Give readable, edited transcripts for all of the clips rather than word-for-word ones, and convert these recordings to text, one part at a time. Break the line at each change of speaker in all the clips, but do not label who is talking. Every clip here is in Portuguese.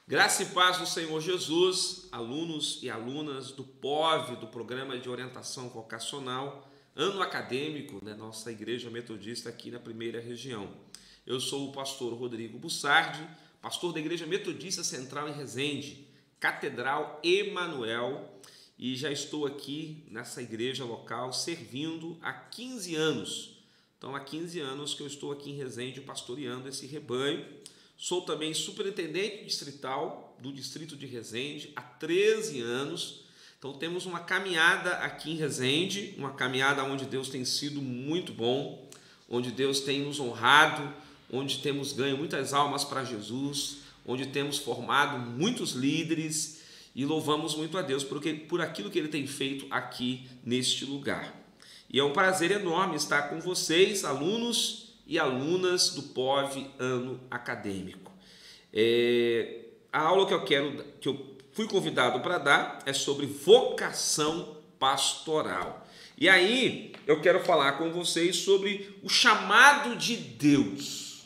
Graça e paz do Senhor Jesus, alunos e alunas do POV, do Programa de Orientação Vocacional, ano acadêmico da nossa Igreja Metodista aqui na Primeira Região. Eu sou o pastor Rodrigo Bussardi, pastor da Igreja Metodista Central em Resende, Catedral Emanuel, e já estou aqui nessa igreja local servindo há 15 anos. Então, há 15 anos que eu estou aqui em Resende pastoreando esse rebanho. Sou também superintendente distrital do distrito de Resende há 13 anos. Então temos uma caminhada aqui em Resende, uma caminhada onde Deus tem sido muito bom, onde Deus tem nos honrado, onde temos ganho muitas almas para Jesus, onde temos formado muitos líderes e louvamos muito a Deus por aquilo que Ele tem feito aqui neste lugar. E é um prazer enorme estar com vocês, alunos e alunas do POV ano acadêmico. A aula que eu fui convidado para dar é sobre vocação pastoral. E aí eu quero falar com vocês sobre o chamado de Deus,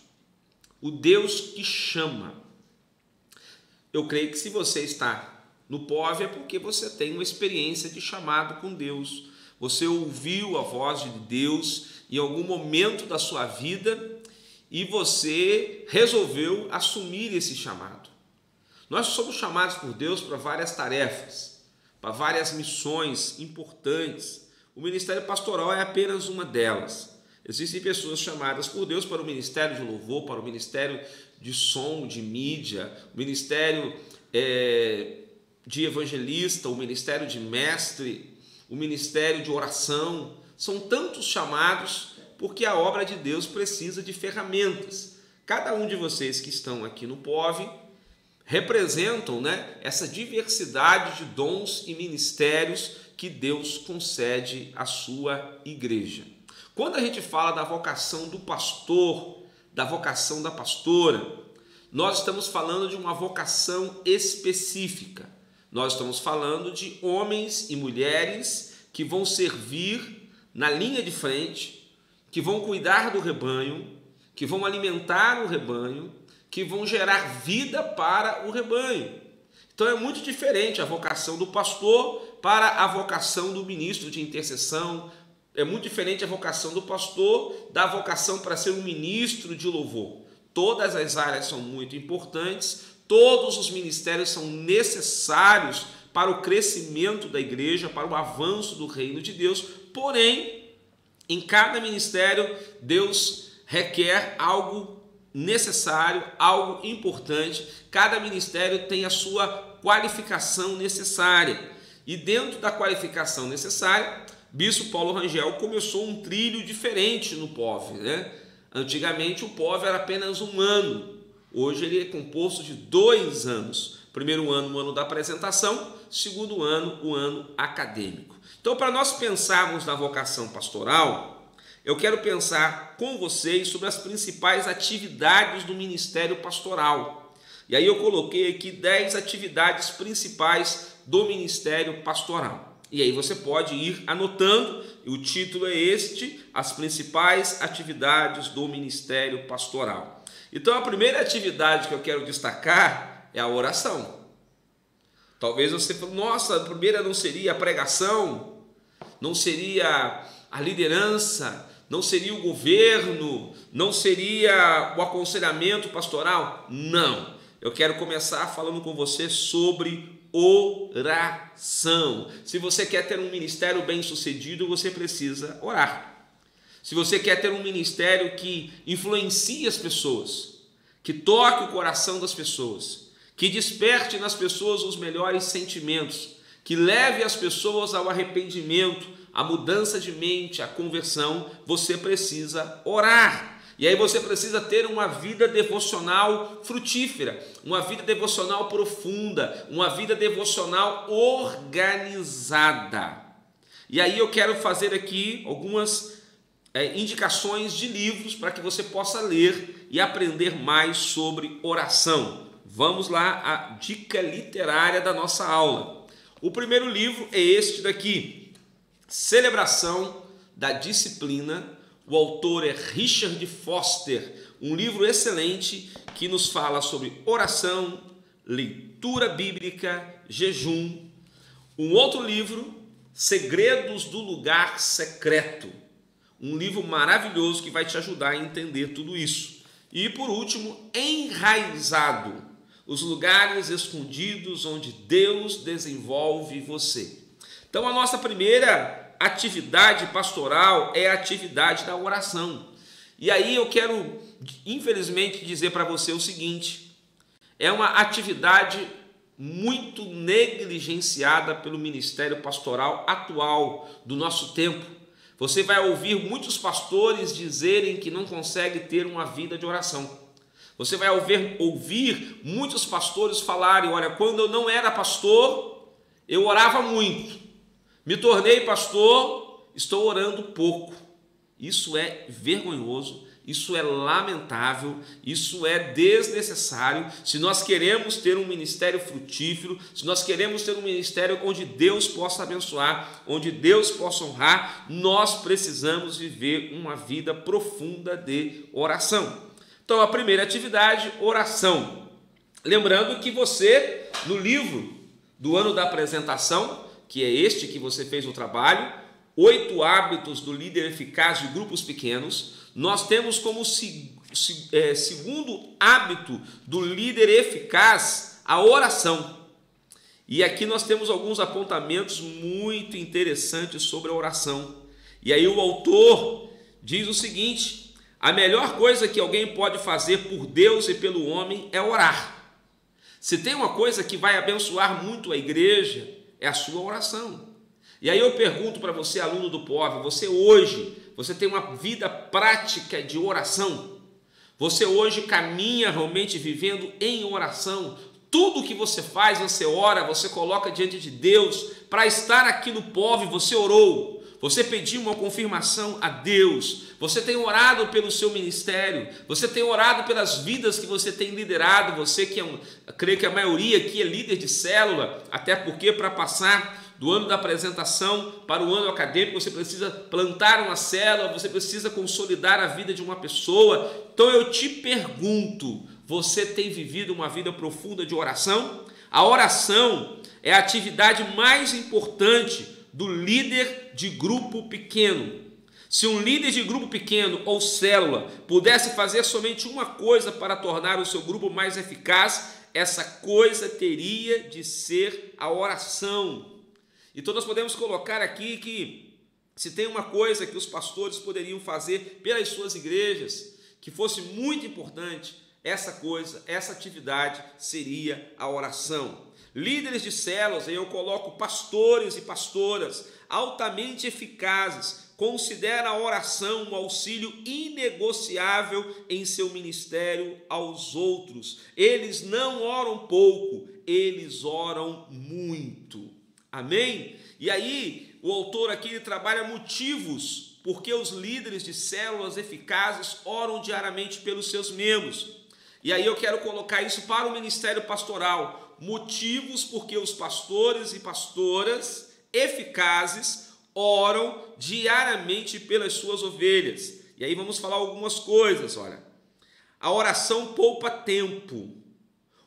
o Deus que chama. Eu creio que se você está no POV é porque você tem uma experiência de chamado com Deus. Você ouviu a voz de Deus em algum momento da sua vida e você resolveu assumir esse chamado. Nós somos chamados por Deus para várias tarefas, para várias missões importantes. O ministério pastoral é apenas uma delas. Existem pessoas chamadas por Deus para o ministério de louvor, para o ministério de som, de mídia, o ministério de evangelista, o ministério de mestre, o ministério de oração. São tantos chamados porque a obra de Deus precisa de ferramentas. Cada um de vocês que estão aqui no POV representam, essa diversidade de dons e ministérios que Deus concede à sua igreja. Quando a gente fala da vocação do pastor, da vocação da pastora, nós estamos falando de uma vocação específica. Nós estamos falando de homens e mulheres que vão servir na linha de frente, que vão cuidar do rebanho, que vão alimentar o rebanho, que vão gerar vida para o rebanho. Então é muito diferente a vocação do pastor para a vocação do ministro de intercessão, é muito diferente a vocação do pastor da vocação para ser um ministro de louvor. Todas as áreas são muito importantes, todos os ministérios são necessários para o crescimento da igreja, para o avanço do reino de Deus, porém, em cada ministério, Deus requer algo necessário, algo importante. Cada ministério tem a sua qualificação necessária. E dentro da qualificação necessária, Bispo Paulo Rangel começou um trilho diferente no POV. Antigamente o POV era apenas um ano. Hoje ele é composto de 2 anos. Primeiro ano, o ano da apresentação. Segundo ano, o ano acadêmico. Então, para nós pensarmos na vocação pastoral, eu quero pensar com vocês sobre as principais atividades do ministério pastoral. E aí eu coloquei aqui 10 atividades principais do ministério pastoral. E aí você pode ir anotando, e o título é este, as principais atividades do ministério pastoral. Então a primeira atividade que eu quero destacar é a oração. Talvez você fale, nossa, a primeira não seria a pregação, não seria a liderança, não seria o governo, não seria o aconselhamento pastoral? Não. Eu quero começar falando com você sobre oração. Se você quer ter um ministério bem-sucedido, você precisa orar. Se você quer ter um ministério que influencie as pessoas, que toque o coração das pessoas, que desperte nas pessoas os melhores sentimentos, que leve as pessoas ao arrependimento, à mudança de mente, à conversão, você precisa orar. E aí você precisa ter uma vida devocional frutífera, uma vida devocional profunda, uma vida devocional organizada. E aí eu quero fazer aqui algumas indicações de livros para que você possa ler e aprender mais sobre oração. Vamos lá, a dica literária da nossa aula. O primeiro livro é este daqui, Celebração da Disciplina. O autor é Richard Foster, um livro excelente que nos fala sobre oração, leitura bíblica, jejum. Um outro livro, Segredos do Lugar Secreto. Um livro maravilhoso que vai te ajudar a entender tudo isso. E por último, Enraizado. Os lugares escondidos onde Deus desenvolve você. Então a nossa primeira atividade pastoral é a atividade da oração. E aí eu quero, infelizmente, dizer para você o seguinte: é uma atividade muito negligenciada pelo ministério pastoral atual do nosso tempo. Você vai ouvir muitos pastores dizerem que não conseguem ter uma vida de oração. Você vai ouvir muitos pastores falarem: olha, quando eu não era pastor, eu orava muito. Me tornei pastor, estou orando pouco. Isso é vergonhoso, isso é lamentável, isso é desnecessário. Se nós queremos ter um ministério frutífero, se nós queremos ter um ministério onde Deus possa abençoar, onde Deus possa honrar, nós precisamos viver uma vida profunda de oração. Então, a primeira atividade, oração. Lembrando que você, no livro do ano da apresentação, que é este que você fez o trabalho, 8 hábitos do líder eficaz de grupos pequenos, nós temos como segundo hábito do líder eficaz a oração. E aqui nós temos alguns apontamentos muito interessantes sobre a oração. E aí o autor diz o seguinte: a melhor coisa que alguém pode fazer por Deus e pelo homem é orar. Se tem uma coisa que vai abençoar muito a igreja, é a sua oração. E aí eu pergunto para você, aluno do POV, você tem uma vida prática de oração? Você hoje caminha realmente vivendo em oração? Tudo que você faz, você ora, você coloca diante de Deus. Para estar aqui no POV, você orou, você pediu uma confirmação a Deus, você tem orado pelo seu ministério, você tem orado pelas vidas que você tem liderado. Você que creio que a maioria aqui é líder de célula, até porque para passar do ano da apresentação para o ano acadêmico, você precisa plantar uma célula, você precisa consolidar a vida de uma pessoa. Então eu te pergunto, você tem vivido uma vida profunda de oração? A oração é a atividade mais importante do líder de grupo pequeno. Se um líder de grupo pequeno ou célula pudesse fazer somente uma coisa para tornar o seu grupo mais eficaz, essa coisa teria de ser a oração. Então nós podemos colocar aqui que se tem uma coisa que os pastores poderiam fazer pelas suas igrejas, que fosse muito importante, essa atividade seria a oração. Líderes de células, aí eu coloco pastores e pastoras altamente eficazes, consideram a oração um auxílio inegociável em seu ministério aos outros. Eles não oram pouco, eles oram muito. Amém? E aí, o autor aqui ele trabalha motivos porque os líderes de células eficazes oram diariamente pelos seus membros. E aí eu quero colocar isso para o ministério pastoral. Motivos porque os pastores e pastoras eficazes oram diariamente pelas suas ovelhas. E aí vamos falar algumas coisas, olha. A oração poupa tempo.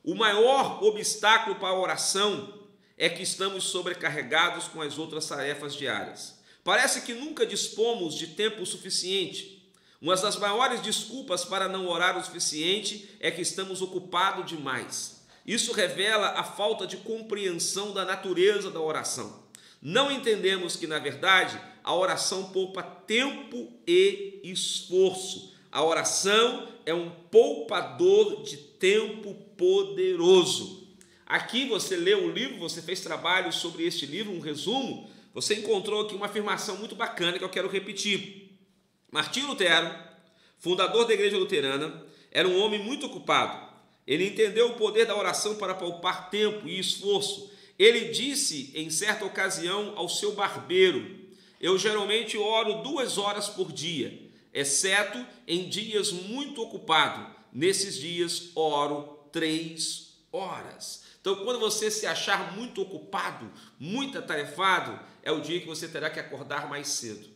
O maior obstáculo para a oração é que estamos sobrecarregados com as outras tarefas diárias. Parece que nunca dispomos de tempo suficiente. Uma das maiores desculpas para não orar o suficiente é que estamos ocupados demais. Isso revela a falta de compreensão da natureza da oração. Não entendemos que, na verdade, a oração poupa tempo e esforço. A oração é um poupador de tempo poderoso. Aqui você leu o livro, você fez trabalho sobre este livro, um resumo, você encontrou aqui uma afirmação muito bacana que eu quero repetir. Martinho Lutero, fundador da Igreja Luterana, era um homem muito ocupado. Ele entendeu o poder da oração para poupar tempo e esforço. Ele disse em certa ocasião ao seu barbeiro: eu geralmente oro 2 horas por dia, exceto em dias muito ocupados. Nesses dias oro 3 horas. Então, quando você se achar muito ocupado, muito atarefado, é o dia que você terá que acordar mais cedo.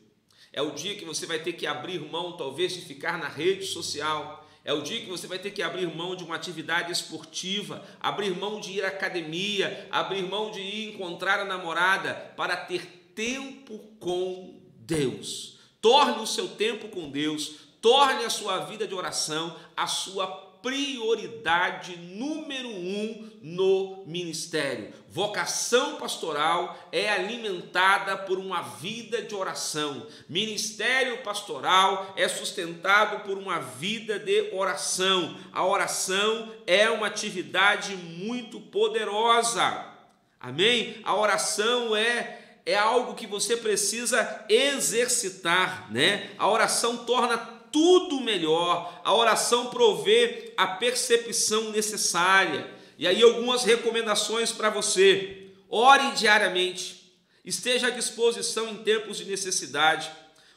É o dia que você vai ter que abrir mão, talvez, de ficar na rede social. É o dia que você vai ter que abrir mão de uma atividade esportiva, abrir mão de ir à academia, abrir mão de ir encontrar a namorada para ter tempo com Deus. Torne o seu tempo com Deus, torne a sua vida de oração a sua prioridade número 1 no ministério. Vocação pastoral é alimentada por uma vida de oração. Ministério pastoral é sustentado por uma vida de oração. A oração é uma atividade muito poderosa. Amém? A oração é algo que você precisa exercitar, né? A oração torna tudo melhor, a oração provê a percepção necessária. E aí algumas recomendações para você: ore diariamente, esteja à disposição em tempos de necessidade,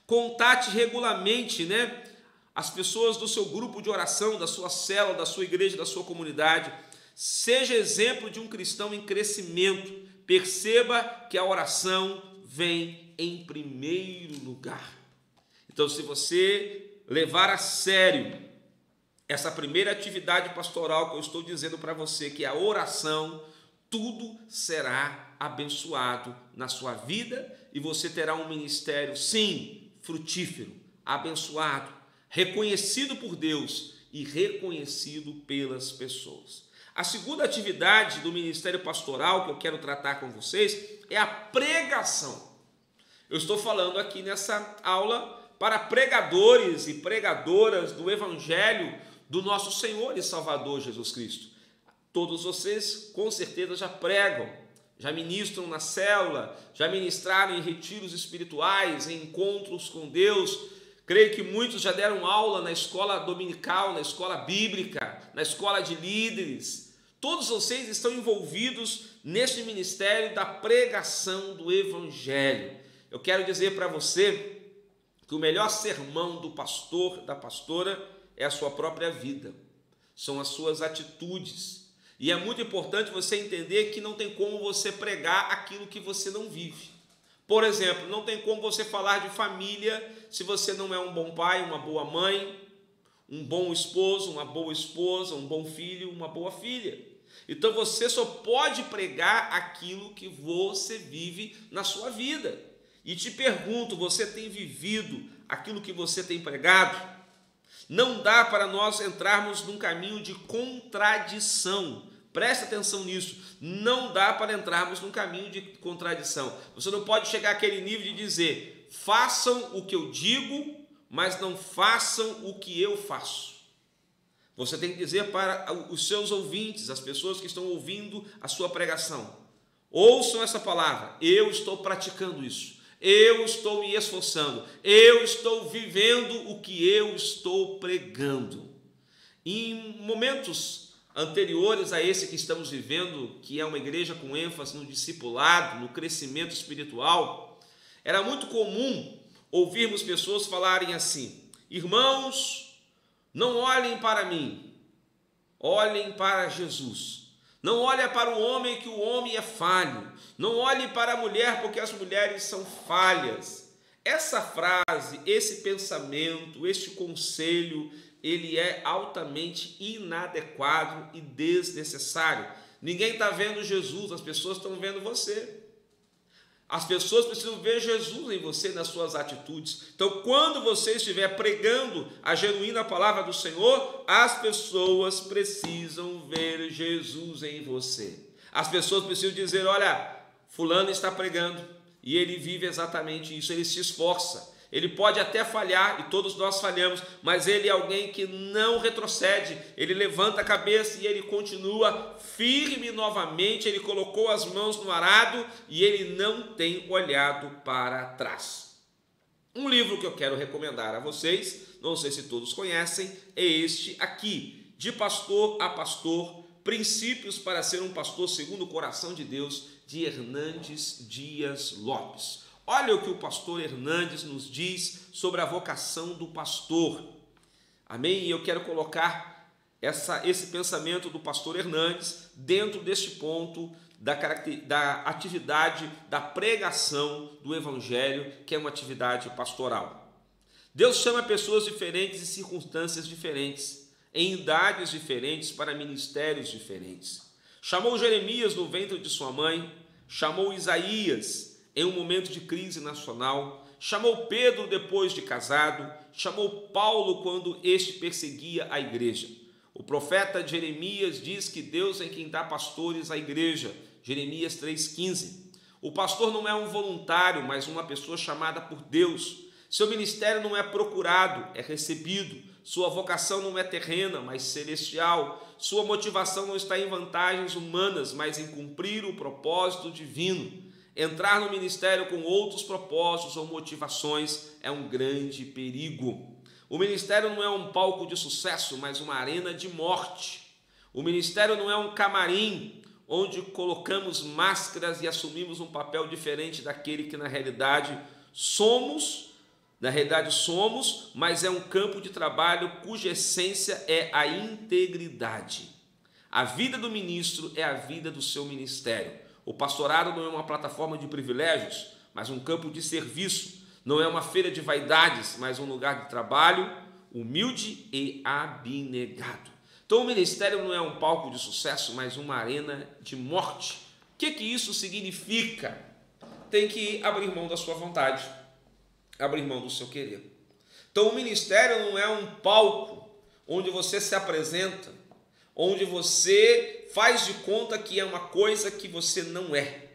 contate regularmente, né, as pessoas do seu grupo de oração, da sua célula, da sua igreja, da sua comunidade. Seja exemplo de um cristão em crescimento. Perceba que a oração vem em primeiro lugar. Então, se você levar a sério essa primeira atividade pastoral que eu estou dizendo para você, que é a oração, tudo será abençoado na sua vida e você terá um ministério, sim, frutífero, abençoado, reconhecido por Deus e reconhecido pelas pessoas. A segunda atividade do ministério pastoral que eu quero tratar com vocês é a pregação. Eu estou falando aqui nessa aula para pregadores e pregadoras do Evangelho do nosso Senhor e Salvador Jesus Cristo. Todos vocês, com certeza, já pregam, já ministram na célula, já ministraram em retiros espirituais, em encontros com Deus. Creio que muitos já deram aula na escola dominical, na escola bíblica, na escola de líderes. Todos vocês estão envolvidos neste ministério da pregação do Evangelho. Eu quero dizer para você que o melhor sermão do pastor, da pastora, é a sua própria vida, são as suas atitudes. E é muito importante você entender que não tem como você pregar aquilo que você não vive. Por exemplo, não tem como você falar de família se você não é um bom pai, uma boa mãe, um bom esposo, uma boa esposa, um bom filho, uma boa filha. Então você só pode pregar aquilo que você vive na sua vida. E te pergunto, você tem vivido aquilo que você tem pregado? Não dá para nós entrarmos num caminho de contradição. Preste atenção nisso. Não dá para entrarmos num caminho de contradição. Você não pode chegar àquele nível de dizer: façam o que eu digo, mas não façam o que eu faço. Você tem que dizer para os seus ouvintes, as pessoas que estão ouvindo a sua pregação: ouçam essa palavra, eu estou praticando isso. Eu estou me esforçando, eu estou vivendo o que eu estou pregando. Em momentos anteriores a esse que estamos vivendo, que é uma igreja com ênfase no discipulado, no crescimento espiritual, era muito comum ouvirmos pessoas falarem assim: irmãos, não olhem para mim, olhem para Jesus. Não olhe para o homem, que o homem é falho. Não olhe para a mulher, porque as mulheres são falhas. Essa frase, esse pensamento, este conselho, ele é altamente inadequado e desnecessário. Ninguém está vendo Jesus, as pessoas estão vendo você. As pessoas precisam ver Jesus em você, nas suas atitudes. Então, quando você estiver pregando a genuína palavra do Senhor, as pessoas precisam ver Jesus em você. As pessoas precisam dizer: olha, fulano está pregando e ele vive exatamente isso, ele se esforça. Ele pode até falhar, e todos nós falhamos, mas ele é alguém que não retrocede, ele levanta a cabeça e ele continua firme novamente, ele colocou as mãos no arado e ele não tem olhado para trás. Um livro que eu quero recomendar a vocês, não sei se todos conhecem, é este aqui, De Pastor a Pastor, Princípios para ser um Pastor segundo o Coração de Deus, de Hernandes Dias Lopes. Olha o que o pastor Hernandes nos diz sobre a vocação do pastor. Amém? E eu quero colocar esse pensamento do pastor Hernandes dentro deste ponto da atividade da pregação do Evangelho, que é uma atividade pastoral. Deus chama pessoas diferentes e circunstâncias diferentes. em idades diferentes para ministérios diferentes. Chamou Jeremias no ventre de sua mãe, chamou Isaías em um momento de crise nacional, chamou Pedro depois de casado, chamou Paulo quando este perseguia a igreja. O profeta Jeremias diz que Deus é quem dá pastores à igreja, Jeremias 3,15. O pastor não é um voluntário, mas uma pessoa chamada por Deus. Seu ministério não é procurado, é recebido. Sua vocação não é terrena, mas celestial. Sua motivação não está em vantagens humanas, mas em cumprir o propósito divino. Entrar no ministério com outros propósitos ou motivações é um grande perigo. O ministério não é um palco de sucesso, mas uma arena de morte. O ministério não é um camarim onde colocamos máscaras e assumimos um papel diferente daquele que na realidade somos, mas é um campo de trabalho cuja essência é a integridade. A vida do ministro é a vida do seu ministério. O pastorado não é uma plataforma de privilégios, mas um campo de serviço. Não é uma feira de vaidades, mas um lugar de trabalho humilde e abnegado. Então o ministério não é um palco de sucesso, mas uma arena de morte. O que isso significa? Tem que abrir mão da sua vontade, abrir mão do seu querer. Então o ministério não é um palco onde você se apresenta, onde você faz de conta que é uma coisa que você não é.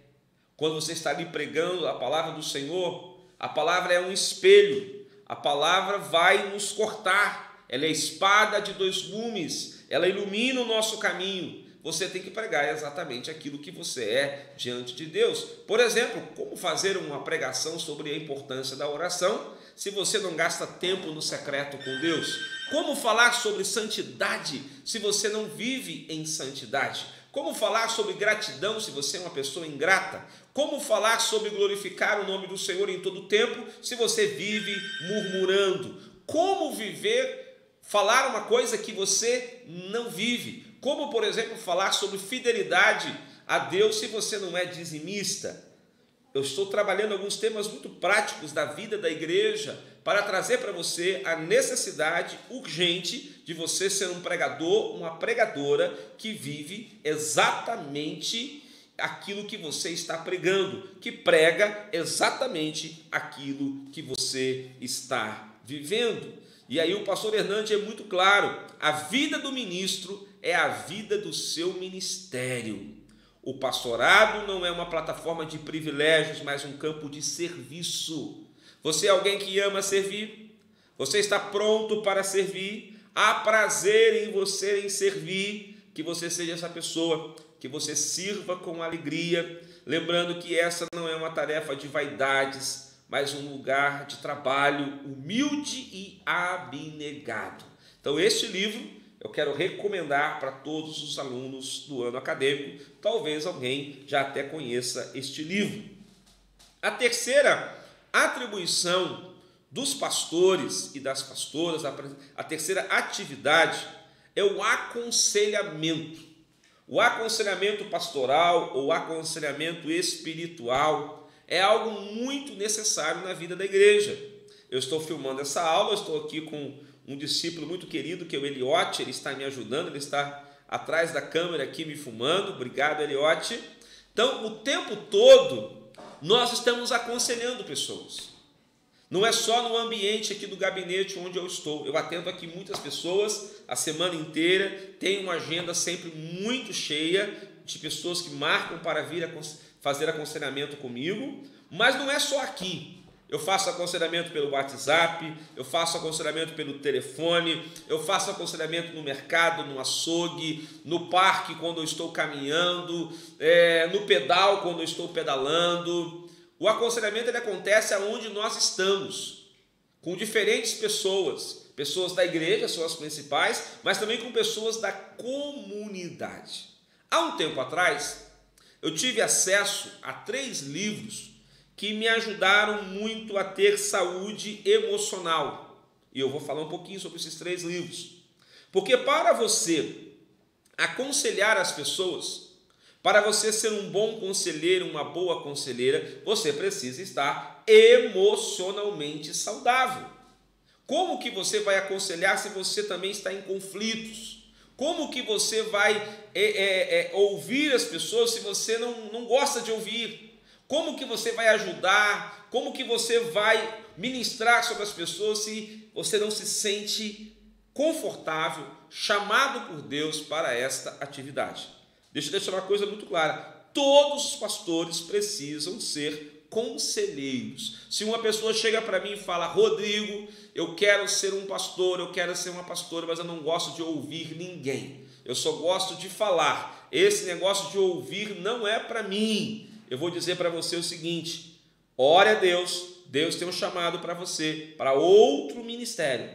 Quando você está ali pregando a palavra do Senhor, a palavra é um espelho, a palavra vai nos cortar, ela é espada de dois gumes, ela ilumina o nosso caminho. Você tem que pregar exatamente aquilo que você é diante de Deus. Por exemplo, como fazer uma pregação sobre a importância da oração se você não gasta tempo no secreto com Deus? Como falar sobre santidade se você não vive em santidade? Como falar sobre gratidão se você é uma pessoa ingrata? Como falar sobre glorificar o nome do Senhor em todo tempo se você vive murmurando? Como falar uma coisa que você não vive? Como, por exemplo, falar sobre fidelidade a Deus se você não é dizimista? Eu estou trabalhando alguns temas muito práticos da vida da igreja para trazer para você a necessidade urgente de você ser um pregador, uma pregadora que vive exatamente aquilo que você está pregando, que prega exatamente aquilo que você está vivendo. E aí o pastor Hernandes é muito claro, a vida do ministro é a vida do seu ministério. O pastorado não é uma plataforma de privilégios, mas um campo de serviço. Você é alguém que ama servir? Você está pronto para servir? Há prazer em você em servir? Que você seja essa pessoa, que você sirva com alegria, lembrando que essa não é uma tarefa de vaidades, mas um lugar de trabalho humilde e abnegado. Então, este livro eu quero recomendar para todos os alunos do ano acadêmico. Talvez alguém já até conheça este livro. A terceira atribuição dos pastores e das pastoras, a terceira atividade é o aconselhamento. O aconselhamento pastoral ou aconselhamento espiritual é algo muito necessário na vida da igreja. Eu estou filmando essa aula, estou aqui com um discípulo muito querido, que é o Eliote, ele está me ajudando, ele está atrás da câmera aqui me filmando. Obrigado, Eliote. Então, o tempo todo, nós estamos aconselhando pessoas. Não é só no ambiente aqui do gabinete onde eu estou. Eu atendo aqui muitas pessoas a semana inteira, tenho uma agenda sempre muito cheia de pessoas que marcam para vir fazer aconselhamento comigo, mas não é só aqui. Eu faço aconselhamento pelo WhatsApp, eu faço aconselhamento pelo telefone, eu faço aconselhamento no mercado, no açougue, no parque quando eu estou caminhando, no pedal quando eu estou pedalando. O aconselhamento ele acontece aonde nós estamos, com diferentes pessoas, pessoas da igreja, são as principais, mas também com pessoas da comunidade. Há um tempo atrás, eu tive acesso a 3 livros que me ajudaram muito a ter saúde emocional. E eu vou falar um pouquinho sobre esses 3 livros. Porque para você aconselhar as pessoas, para você ser um bom conselheiro, uma boa conselheira, você precisa estar emocionalmente saudável. Como que você vai aconselhar se você também está em conflitos? Como que você vai ouvir as pessoas se você não gosta de ouvir? Como que você vai ajudar? Como que você vai ministrar sobre as pessoas se você não se sente confortável, chamado por Deus para esta atividade? Deixa eu deixar uma coisa muito clara. Todos os pastores precisam ser conselheiros. Se uma pessoa chega para mim e fala: Rodrigo, eu quero ser um pastor, eu quero ser uma pastora, mas eu não gosto de ouvir ninguém, eu só gosto de falar, esse negócio de ouvir não é para mim. Eu vou dizer para você o seguinte: ore a Deus, Deus tem um chamado para você, para outro ministério.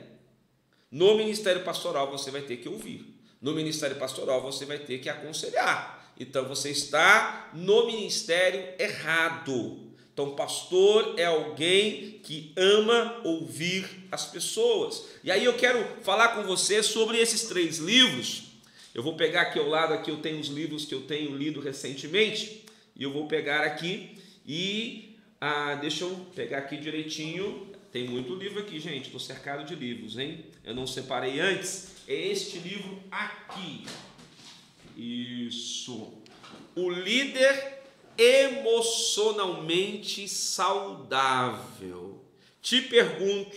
No ministério pastoral você vai ter que ouvir, no ministério pastoral você vai ter que aconselhar. Então você está no ministério errado. Então, pastor é alguém que ama ouvir as pessoas. E aí eu quero falar com você sobre esses 3 livros. Eu vou pegar aqui ao lado, aqui eu tenho os livros que eu tenho lido recentemente, e eu vou pegar aqui e deixa eu pegar aqui direitinho. Tem muito livro aqui, gente, estou cercado de livros, hein? Eu não separei antes. É este livro aqui. Isso. O líder emocionalmente saudável. Te pergunto,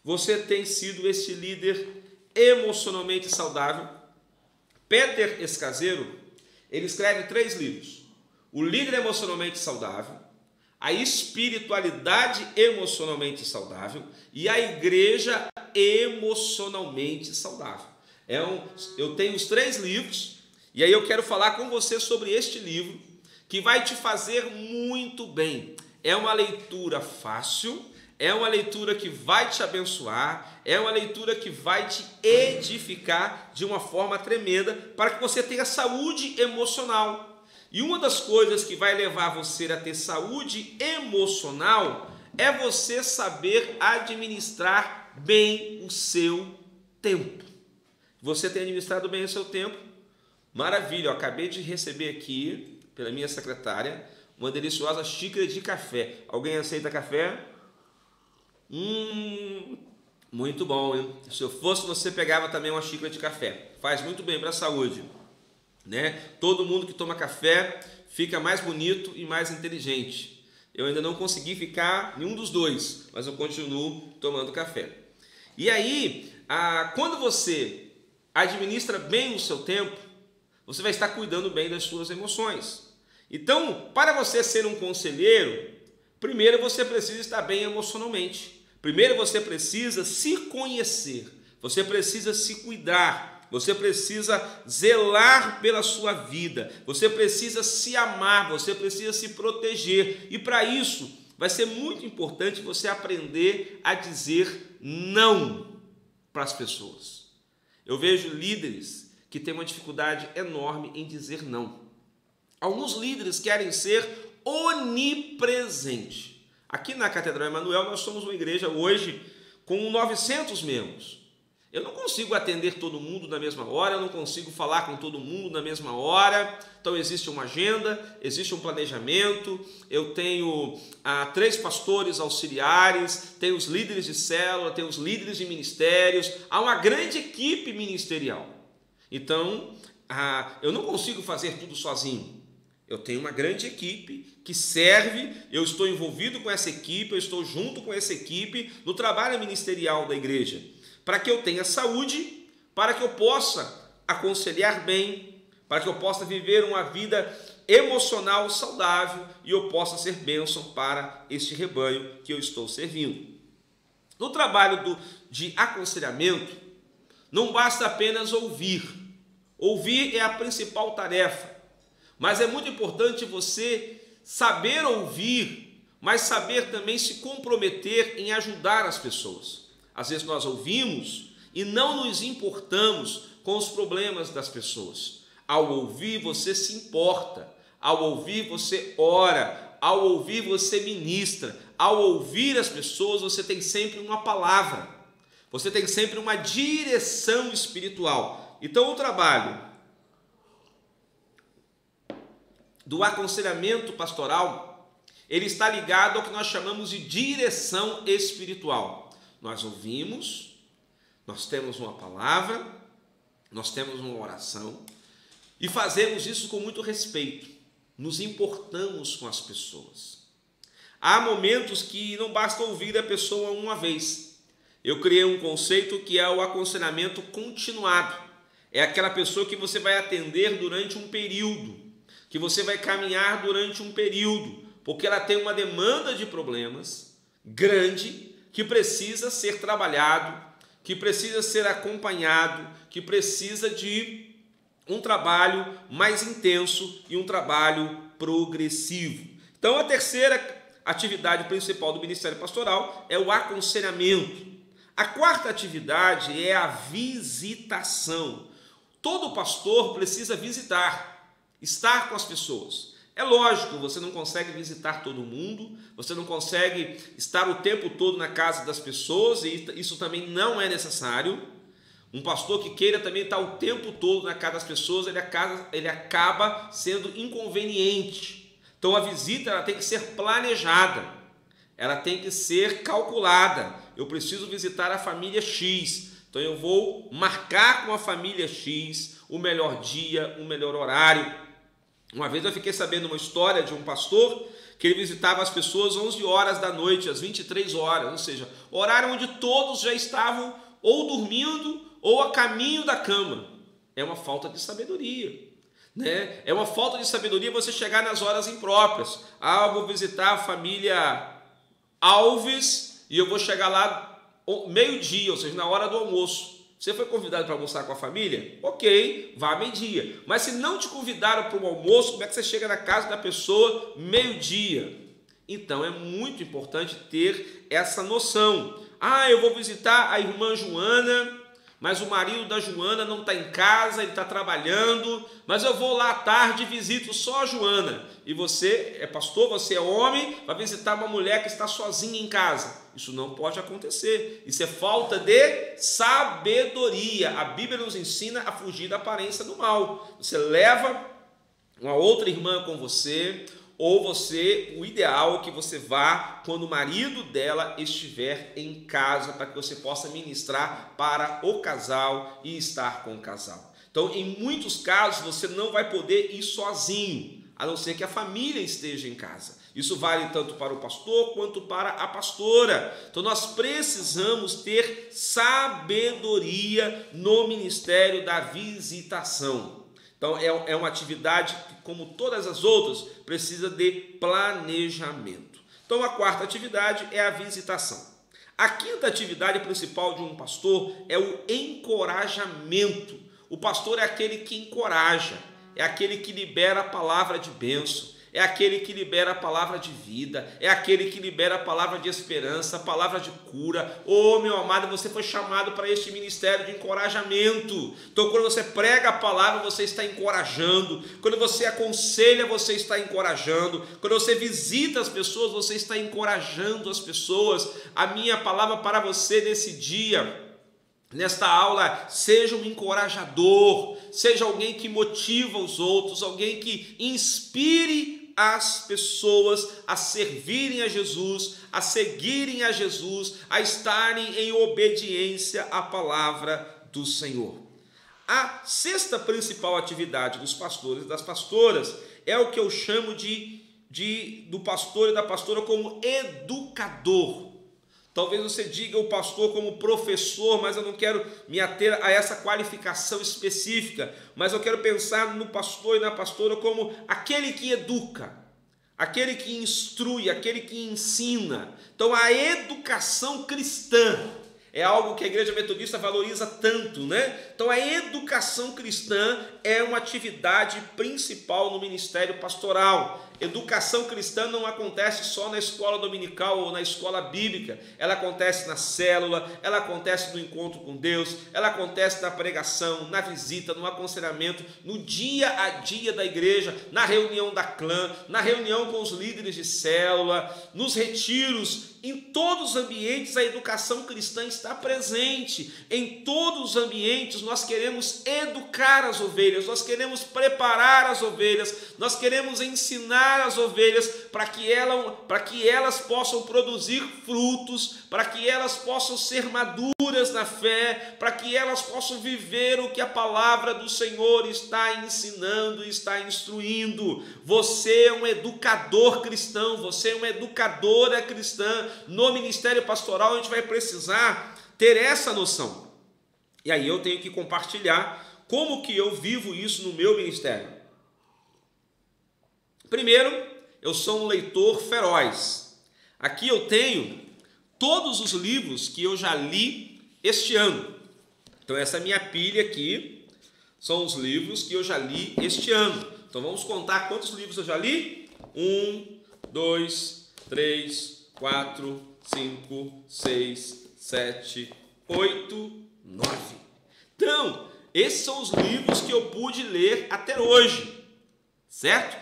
você tem sido esse líder emocionalmente saudável? Peter Escaseiro, ele escreve 3 livros: O líder emocionalmente saudável, A espiritualidade emocionalmente saudável e a igreja emocionalmente saudável. Eu tenho os 3 livros. E aí eu quero falar com você sobre este livro, que vai te fazer muito bem. É uma leitura fácil, é uma leitura que vai te abençoar, é uma leitura que vai te edificar de uma forma tremenda, para que você tenha saúde emocional. E uma das coisas que vai levar você a ter saúde emocional é você saber administrar bem o seu tempo. Você tem administrado bem o seu tempo? Maravilha, eu acabei de receber aqui, pela minha secretária, uma deliciosa xícara de café. Alguém aceita café? Muito bom, hein? Se eu fosse você, pegava também uma xícara de café. Faz muito bem para a saúde, né? Todo mundo que toma café fica mais bonito e mais inteligente. Eu ainda não consegui ficar nenhum dos dois, mas eu continuo tomando café. E aí, quando você administra bem o seu tempo, você vai estar cuidando bem das suas emoções. Então, para você ser um conselheiro, primeiro você precisa estar bem emocionalmente. Primeiro você precisa se conhecer, você precisa se cuidar, você precisa zelar pela sua vida, você precisa se amar, você precisa se proteger. E para isso, vai ser muito importante você aprender a dizer não para as pessoas. Eu vejo líderes que têm uma dificuldade enorme em dizer não. Alguns líderes querem ser onipresentes. Aqui na Catedral Emanuel nós somos uma igreja hoje com 900 membros. Eu não consigo atender todo mundo na mesma hora, eu não consigo falar com todo mundo na mesma hora. Então existe uma agenda, existe um planejamento. Eu tenho 3 pastores auxiliares, tenho os líderes de célula, tenho os líderes de ministérios. Há uma grande equipe ministerial. Então, eu não consigo fazer tudo sozinho. Eu tenho uma grande equipe que serve, eu estou envolvido com essa equipe, eu estou junto com essa equipe no trabalho ministerial da igreja, para que eu tenha saúde, para que eu possa aconselhar bem, para que eu possa viver uma vida emocional saudável e eu possa ser bênção para este rebanho que eu estou servindo. No trabalho de aconselhamento, não basta apenas ouvir. Ouvir é a principal tarefa. Mas é muito importante você saber ouvir, mas saber também se comprometer em ajudar as pessoas. Às vezes nós ouvimos e não nos importamos com os problemas das pessoas. Ao ouvir, você se importa. Ao ouvir, você ora. Ao ouvir, você ministra. Ao ouvir as pessoas, você tem sempre uma palavra. Você tem sempre uma direção espiritual. Então, o trabalho do aconselhamento pastoral, ele está ligado ao que nós chamamos de direção espiritual. Nós ouvimos, nós temos uma palavra, nós temos uma oração e fazemos isso com muito respeito. Nos importamos com as pessoas. Há momentos que não basta ouvir a pessoa uma vez. Eu criei um conceito que é o aconselhamento continuado. É aquela pessoa que você vai atender durante um período, que você vai caminhar durante um período, porque ela tem uma demanda de problemas grande, que precisa ser trabalhado, que precisa ser acompanhado, que precisa de um trabalho mais intenso e um trabalho progressivo. Então, a terceira atividade principal do Ministério Pastoral é o aconselhamento. A quarta atividade é a visitação. Todo pastor precisa visitar, estar com as pessoas. É lógico, você não consegue visitar todo mundo, você não consegue estar o tempo todo na casa das pessoas, e isso também não é necessário. Um pastor que queira também estar o tempo todo na casa das pessoas, ele acaba sendo inconveniente. Então a visita ela tem que ser planejada, ela tem que ser calculada. Eu preciso visitar a família X, então eu vou marcar com a família X o melhor dia, o melhor horário. Uma vez eu fiquei sabendo uma história de um pastor que ele visitava as pessoas 11 horas da noite, às 23 horas, ou seja, horário onde todos já estavam ou dormindo ou a caminho da cama. É uma falta de sabedoria, né? É uma falta de sabedoria você chegar nas horas impróprias. Ah, eu vou visitar a família Alves e eu vou chegar lá meio-dia, ou seja, na hora do almoço. Você foi convidado para almoçar com a família? Ok, vá meio-dia. Mas se não te convidaram para o almoço, como é que você chega na casa da pessoa meio-dia? Então é muito importante ter essa noção. Ah, eu vou visitar a irmã Joana, mas o marido da Joana não está em casa, ele está trabalhando, mas eu vou lá à tarde e visito só a Joana. E você é pastor, você é homem, vai visitar uma mulher que está sozinha em casa. Isso não pode acontecer. Isso é falta de sabedoria. A Bíblia nos ensina a fugir da aparência do mal. Você leva uma outra irmã com você, ou você, o ideal é que você vá quando o marido dela estiver em casa, para que você possa ministrar para o casal e estar com o casal. Então, em muitos casos, você não vai poder ir sozinho, a não ser que a família esteja em casa. Isso vale tanto para o pastor quanto para a pastora. Então nós precisamos ter sabedoria no ministério da visitação. Então é uma atividade que, como todas as outras, precisa de planejamento. Então a quarta atividade é a visitação. A quinta atividade principal de um pastor é o encorajamento. O pastor é aquele que encoraja, é aquele que libera a palavra de bênção, é aquele que libera a palavra de vida, é aquele que libera a palavra de esperança, a palavra de cura. Oh, meu amado, você foi chamado para este ministério de encorajamento. Então, quando você prega a palavra, você está encorajando. Quando você aconselha, você está encorajando. Quando você visita as pessoas, você está encorajando as pessoas. A minha palavra para você nesse dia, nesta aula, seja um encorajador, seja alguém que motiva os outros, alguém que inspire as pessoas a servirem a Jesus, a seguirem a Jesus, a estarem em obediência à palavra do Senhor. A sexta principal atividade dos pastores e das pastoras é o que eu chamo do pastor e da pastora como educador. Talvez você diga o pastor como professor, mas eu não quero me ater a essa qualificação específica, mas eu quero pensar no pastor e na pastora como aquele que educa, aquele que instrui, aquele que ensina. Então a educação cristã é algo que a Igreja Metodista valoriza tanto, né? Então a educação cristã é uma atividade principal no ministério pastoral. Educação cristã não acontece só na escola dominical ou na escola bíblica. Ela acontece na célula, ela acontece no encontro com Deus, ela acontece na pregação, na visita, no aconselhamento, no dia a dia da igreja, na reunião da clã, na reunião com os líderes de célula, nos retiros. Em todos os ambientes a educação cristã está presente. Em todos os ambientes nós nós queremos educar as ovelhas, nós queremos preparar as ovelhas, nós queremos ensinar as ovelhas para que elas possam produzir frutos, para que elas possam ser maduras na fé, para que elas possam viver o que a palavra do Senhor está ensinando e está instruindo. Você é um educador cristão, você é uma educadora cristã. No ministério pastoral a gente vai precisar ter essa noção. E aí eu tenho que compartilhar como que eu vivo isso no meu ministério. Primeiro, eu sou um leitor feroz. Aqui eu tenho todos os livros que eu já li este ano. Então essa minha pilha aqui são os livros que eu já li este ano. Então vamos contar quantos livros eu já li? 1, 2, 3, 4, 5, 6, 7, 8, 9. Então, esses são os livros que eu pude ler até hoje, certo?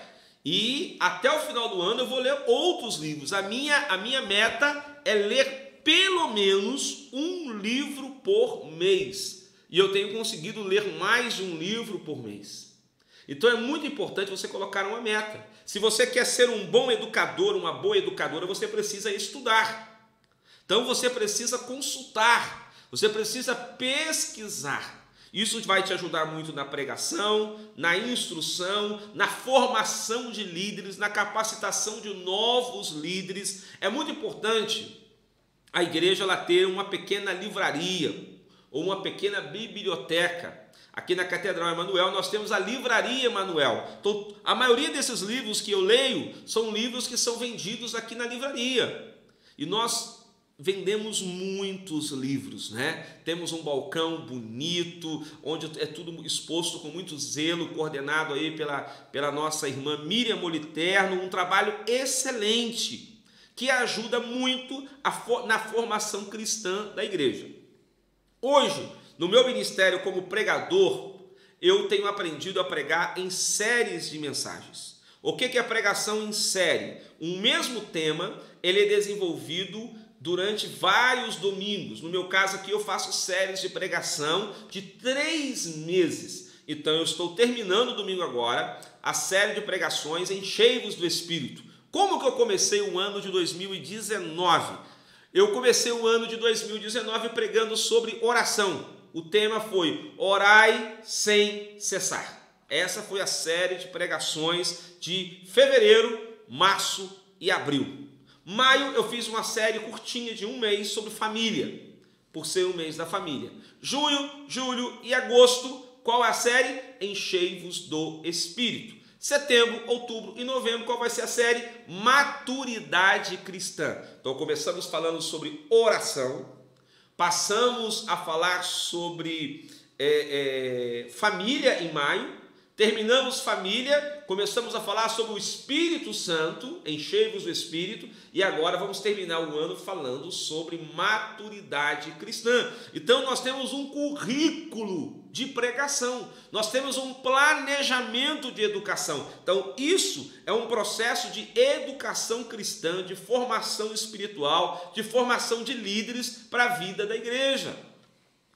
E até o final do ano eu vou ler outros livros. A minha meta é ler pelo menos um livro por mês. E eu tenho conseguido ler mais de um livro por mês. Então é muito importante você colocar uma meta. Se você quer ser um bom educador, uma boa educadora, você precisa estudar. Então você precisa consultar. Você precisa pesquisar. Isso vai te ajudar muito na pregação, na instrução, na formação de líderes, na capacitação de novos líderes. É muito importante a igreja ela ter uma pequena livraria ou uma pequena biblioteca. Aqui na Catedral Emanuel nós temos a Livraria Emanuel. Então, a maioria desses livros que eu leio são livros que são vendidos aqui na livraria. E nós vendemos muitos livros, né? Temos um balcão bonito, onde é tudo exposto com muito zelo, coordenado aí pela nossa irmã Miriam Moliterno, um trabalho excelente, que ajuda muito na formação cristã da igreja. Hoje, no meu ministério como pregador, eu tenho aprendido a pregar em séries de mensagens. O que é pregação em série? Um mesmo tema, ele é desenvolvido durante vários domingos. No meu caso aqui eu faço séries de pregação de 3 meses. Então eu estou terminando domingo agora a série de pregações em Cheios do Espírito. Como que eu comecei o ano de 2019? Eu comecei o ano de 2019 pregando sobre oração. O tema foi Orai sem cessar. Essa foi a série de pregações de fevereiro, março e abril. Maio eu fiz uma série curtinha de 1 mês sobre família, por ser o mês da família. Junho, julho e agosto, qual é a série? Enchei-vos do Espírito. Setembro, outubro e novembro, qual vai ser a série? Maturidade cristã. Então começamos falando sobre oração, passamos a falar sobre família em maio, terminamos família, começamos a falar sobre o Espírito Santo, enchei-vos do Espírito, e agora vamos terminar o ano falando sobre maturidade cristã. Então nós temos um currículo de pregação, nós temos um planejamento de educação. Então isso é um processo de educação cristã, de formação espiritual, de formação de líderes para a vida da igreja.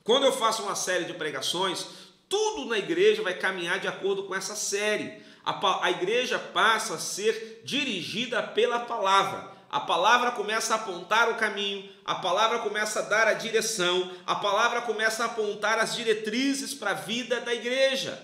Quando eu faço uma série de pregações, tudo na igreja vai caminhar de acordo com essa série. A igreja passa a ser dirigida pela palavra. A palavra começa a apontar o caminho, a palavra começa a dar a direção, a palavra começa a apontar as diretrizes para a vida da igreja.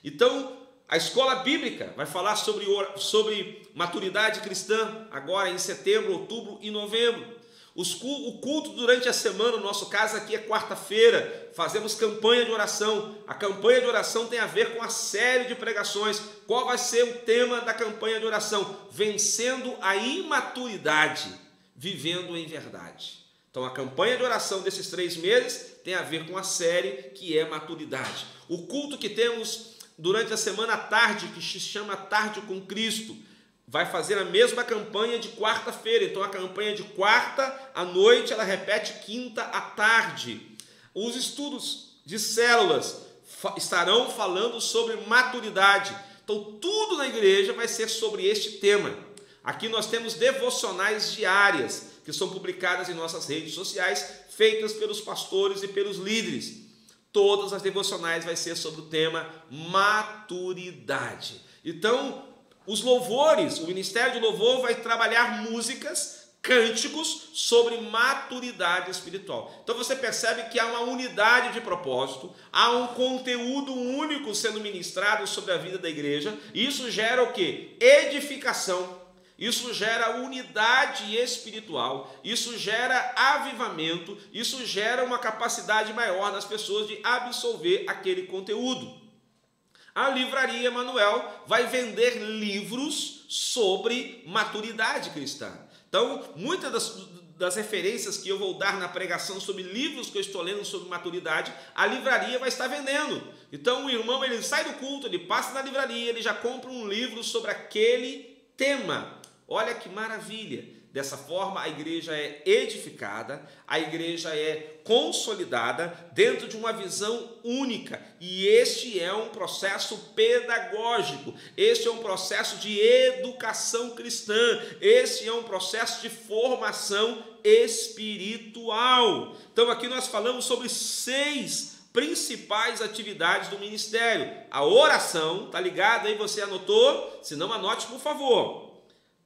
Então, a escola bíblica vai falar sobre maturidade cristã, agora em setembro, outubro e novembro. O culto durante a semana, no nosso caso aqui é quarta-feira, fazemos campanha de oração. A campanha de oração tem a ver com a série de pregações. Qual vai ser o tema da campanha de oração? Vencendo a imaturidade, vivendo em verdade. Então a campanha de oração desses 3 meses tem a ver com a série que é maturidade. O culto que temos durante a semana à tarde, que se chama Tarde com Cristo, vai fazer a mesma campanha de quarta-feira. Então a campanha de quarta à noite, ela repete quinta à tarde. Os estudos de células estarão falando sobre maturidade. Então tudo na igreja vai ser sobre este tema. Aqui nós temos devocionais diárias, que são publicadas em nossas redes sociais, feitas pelos pastores e pelos líderes. Todas as devocionais vai ser sobre o tema maturidade. Então, os louvores, o Ministério de Louvor vai trabalhar músicas, cânticos sobre maturidade espiritual. Então você percebe que há uma unidade de propósito, há um conteúdo único sendo ministrado sobre a vida da igreja. Isso gera o quê? Edificação. Isso gera unidade espiritual, isso gera avivamento, isso gera uma capacidade maior nas pessoas de absorver aquele conteúdo. A livraria Emanuel vai vender livros sobre maturidade cristã. Então, muitas das referências que eu vou dar na pregação sobre livros que eu estou lendo sobre maturidade, a livraria vai estar vendendo. Então, o irmão, ele sai do culto, ele passa na livraria, ele já compra um livro sobre aquele tema. Olha que maravilha! Dessa forma, a igreja é edificada, a igreja é consolidada dentro de uma visão única. E este é um processo pedagógico, este é um processo de educação cristã, este é um processo de formação espiritual. Então, aqui nós falamos sobre 6 principais atividades do ministério. A oração, tá ligado aí? Você anotou? Se não, anote, por favor.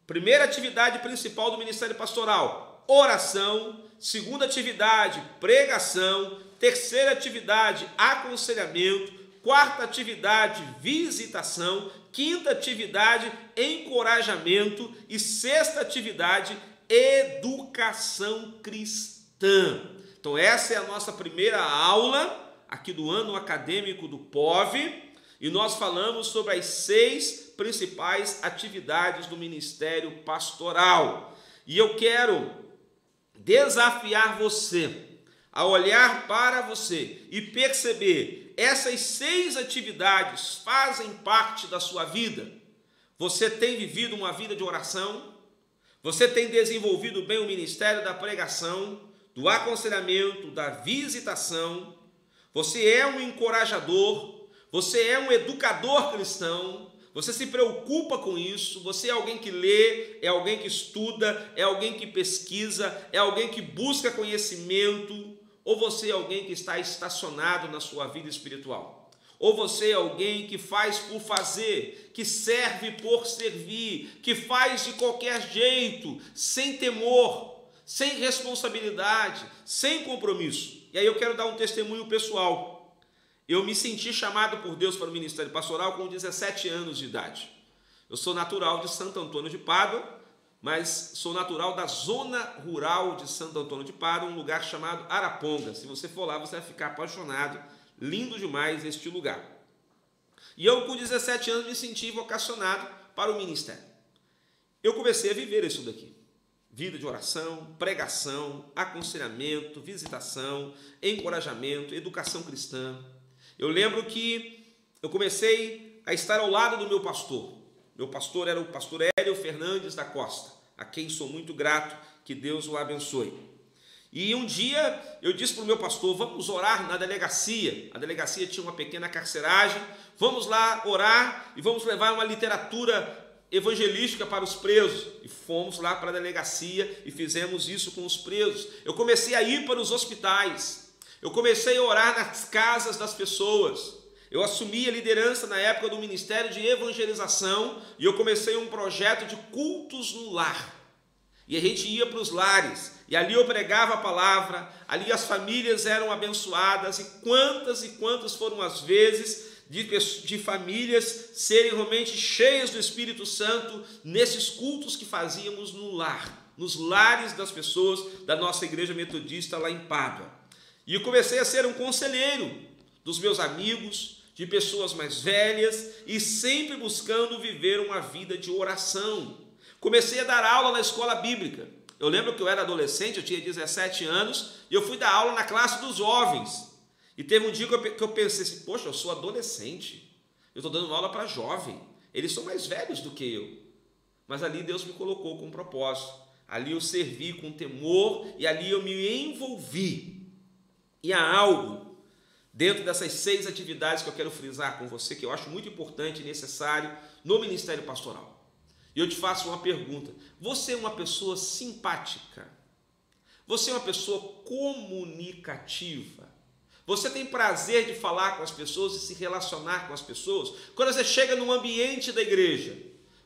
Primeira atividade principal do ministério pastoral, oração. Segunda atividade, pregação. Terceira atividade, aconselhamento. Quarta atividade, visitação. Quinta atividade, encorajamento. E sexta atividade, educação cristã. Então essa é a nossa primeira aula aqui do ano acadêmico do POV. E nós falamos sobre as 6 principais atividades do ministério pastoral. E eu quero desafiar você a olhar para você e perceber essas 6 atividades fazem parte da sua vida. Você tem vivido uma vida de oração? Você tem desenvolvido bem o ministério da pregação, do aconselhamento, da visitação? Você é um encorajador? Você é um educador cristão? Você se preocupa com isso? Você é alguém que lê, é alguém que estuda, é alguém que pesquisa, é alguém que busca conhecimento? Ou você é alguém que está estacionado na sua vida espiritual? Ou você é alguém que faz por fazer, que serve por servir, que faz de qualquer jeito, sem temor, sem responsabilidade, sem compromisso? E aí eu quero dar um testemunho pessoal. Eu me senti chamado por Deus para o ministério pastoral com 17 anos de idade. Eu sou natural de Santo Antônio de Pádua, mas sou natural da zona rural de Santo Antônio de Pádua, um lugar chamado Araponga. Se você for lá, você vai ficar apaixonado. Lindo demais este lugar. E eu, com 17 anos, me senti vocacionado para o ministério. Eu comecei a viver isso daqui. Vida de oração, pregação, aconselhamento, visitação, encorajamento, educação cristã. Eu lembro que eu comecei a estar ao lado do meu pastor. Meu pastor era o pastor Hélio Fernandes da Costa, a quem sou muito grato, que Deus o abençoe. E um dia eu disse para o meu pastor, vamos orar na delegacia. A delegacia tinha uma pequena carceragem, vamos lá orar e vamos levar uma literatura evangelística para os presos. E fomos lá para a delegacia e fizemos isso com os presos. Eu comecei a ir para os hospitais. Eu comecei a orar nas casas das pessoas. Eu assumi a liderança na época do Ministério de Evangelização e eu comecei um projeto de cultos no lar. E a gente ia para os lares e ali eu pregava a palavra, ali as famílias eram abençoadas e quantas foram as vezes de famílias serem realmente cheias do Espírito Santo nesses cultos que fazíamos no lar, nos lares das pessoas da nossa igreja metodista lá em Pádua. E eu comecei a ser um conselheiro dos meus amigos, de pessoas mais velhas e sempre buscando viver uma vida de oração. Comecei a dar aula na escola bíblica. Eu lembro que eu era adolescente, eu tinha 17 anos, e eu fui dar aula na classe dos jovens. E teve um dia que eu pensei assim, poxa, eu sou adolescente, eu estou dando aula para jovem, eles são mais velhos do que eu. Mas ali Deus me colocou com um propósito, ali eu servi com temor e ali eu me envolvi. E há algo dentro dessas 6 atividades que eu quero frisar com você, que eu acho muito importante e necessário no ministério pastoral. E eu te faço uma pergunta, você é uma pessoa simpática? Você é uma pessoa comunicativa? Você tem prazer de falar com as pessoas e se relacionar com as pessoas? Quando você chega no ambiente da igreja,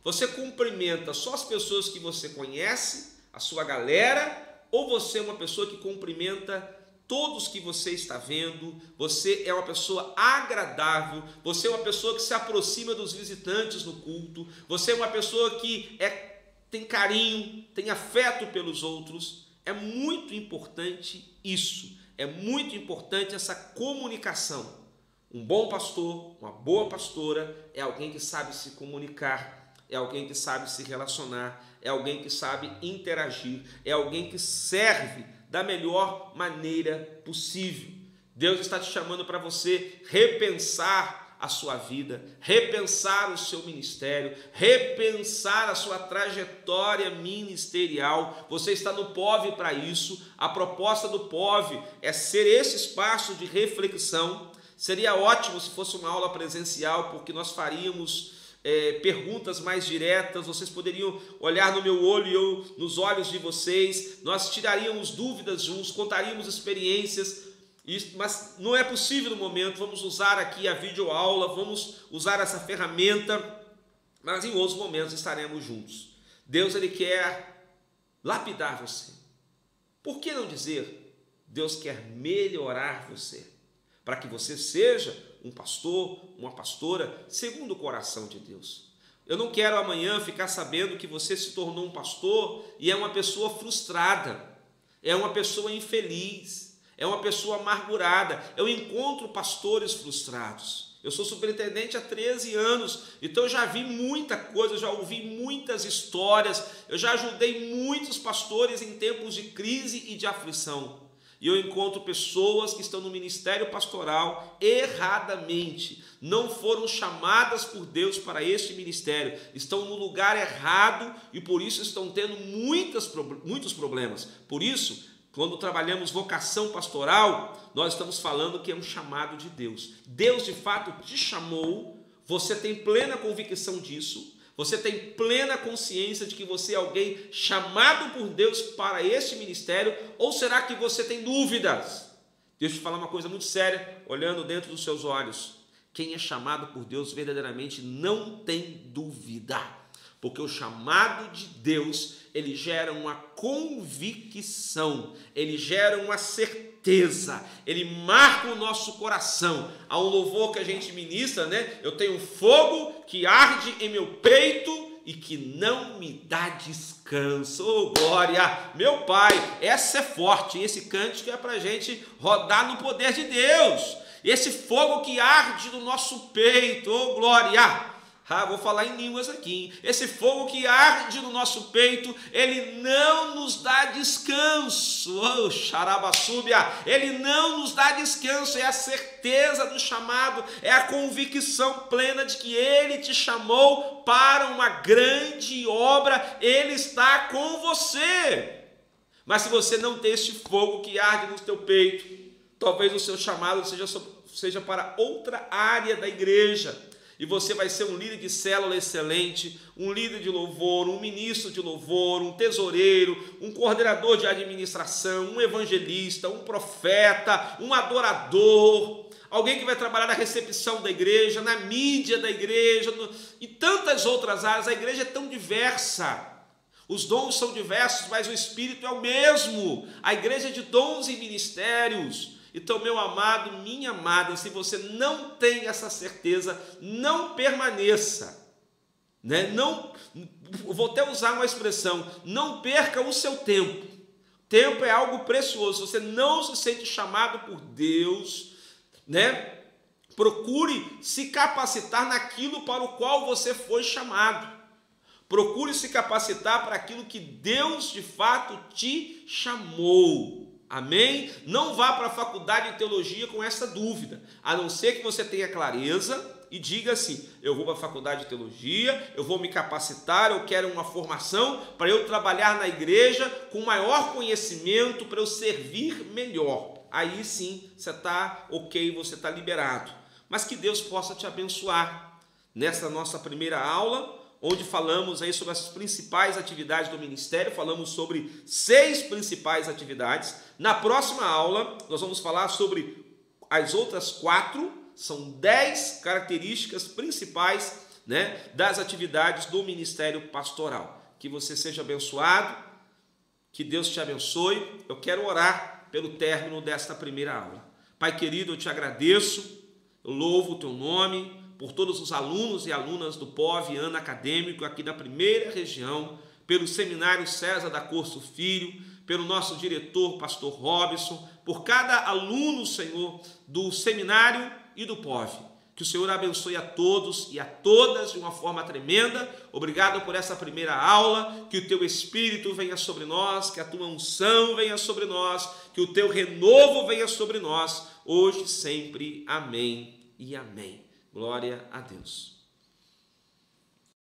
você cumprimenta só as pessoas que você conhece, a sua galera, ou você é uma pessoa que cumprimenta todos que você está vendo? Você é uma pessoa agradável, você é uma pessoa que se aproxima dos visitantes no culto, você é uma pessoa que tem carinho, tem afeto pelos outros. É muito importante isso, é muito importante essa comunicação. Um bom pastor, uma boa pastora é alguém que sabe se comunicar, é alguém que sabe se relacionar, é alguém que sabe interagir, é alguém que serve da melhor maneira possível. Deus está te chamando para você repensar a sua vida, repensar o seu ministério, repensar a sua trajetória ministerial. Você está no POV para isso. A proposta do POV é ser esse espaço de reflexão. Seria ótimo se fosse uma aula presencial, porque nós faríamos perguntas mais diretas, vocês poderiam olhar no meu olho e eu nos olhos de vocês, nós tiraríamos dúvidas juntos, contaríamos experiências, mas não é possível no momento. Vamos usar aqui a videoaula, vamos usar essa ferramenta, mas em outros momentos estaremos juntos. Deus, Ele quer lapidar você. Por que não dizer, Deus quer melhorar você, para que você seja um pastor, uma pastora, segundo o coração de Deus. Eu não quero amanhã ficar sabendo que você se tornou um pastor e é uma pessoa frustrada, é uma pessoa infeliz, é uma pessoa amargurada. Eu encontro pastores frustrados. Eu sou superintendente há 13 anos, então eu já vi muita coisa, já ouvi muitas histórias, eu já ajudei muitos pastores em tempos de crise e de aflição. E eu encontro pessoas que estão no ministério pastoral erradamente, não foram chamadas por Deus para este ministério, estão no lugar errado e por isso estão tendo muitos problemas. Por isso, quando trabalhamos vocação pastoral, nós estamos falando que é um chamado de Deus. Deus de fato te chamou, você tem plena convicção disso. Você tem plena consciência de que você é alguém chamado por Deus para este ministério? Ou será que você tem dúvidas? Deixa eu te falar uma coisa muito séria, olhando dentro dos seus olhos. Quem é chamado por Deus verdadeiramente não tem dúvida. Porque o chamado de Deus, ele gera uma convicção, ele gera uma certeza, ele marca o nosso coração. Há um louvor que a gente ministra, né? Eu tenho fogo que arde em meu peito e que não me dá descanso. Oh, glória! Meu Pai, essa é forte, esse cântico é para a gente rodar no poder de Deus. Esse fogo que arde no nosso peito, oh, glória! Vou falar em línguas aqui. Esse fogo que arde no nosso peito, ele não nos dá descanso. Oh, xarabassúbia, ele não nos dá descanso. É a certeza do chamado, é a convicção plena de que ele te chamou para uma grande obra. Ele está com você. Mas se você não tem este fogo que arde no teu peito, talvez o seu chamado seja para outra área da igreja. E você vai ser um líder de célula excelente, um líder de louvor, um ministro de louvor, um tesoureiro, um coordenador de administração, um evangelista, um profeta, um adorador, alguém que vai trabalhar na recepção da igreja, na mídia da igreja e tantas outras áreas. A igreja é tão diversa. Os dons são diversos, mas o Espírito é o mesmo. A igreja é de dons e ministérios. Então, meu amado, minha amada, se você não tem essa certeza, não permaneça. Não, vou até usar uma expressão, não perca o seu tempo. Tempo é algo precioso. Se você não se sente chamado por Deus, procure se capacitar naquilo para o qual você foi chamado. Procure se capacitar para aquilo que Deus de fato te chamou. Amém? Não vá para a faculdade de teologia com essa dúvida, a não ser que você tenha clareza e diga assim: eu vou para a faculdade de teologia, eu vou me capacitar, eu quero uma formação para eu trabalhar na igreja com maior conhecimento, para eu servir melhor. Aí sim, você está ok, você está liberado. Mas que Deus possa te abençoar. Nessa nossa primeira aula, onde falamos aí sobre as principais atividades do ministério, falamos sobre 6 principais atividades. Na próxima aula, nós vamos falar sobre as outras 4 são 10 características principais, né, das atividades do ministério pastoral. Que você seja abençoado, que Deus te abençoe. Eu quero orar pelo término desta primeira aula. Pai querido, eu te agradeço, eu louvo o teu nome por todos os alunos e alunas do POV Ano Acadêmico aqui da primeira região, pelo Seminário César da Corso Filho, pelo nosso diretor, pastor Robson, por cada aluno, Senhor, do seminário e do POV. Que o Senhor abençoe a todos e a todas de uma forma tremenda. Obrigado por essa primeira aula. Que o teu Espírito venha sobre nós, que a tua unção venha sobre nós, que o teu renovo venha sobre nós, hoje e sempre. Amém e amém. Glória a Deus.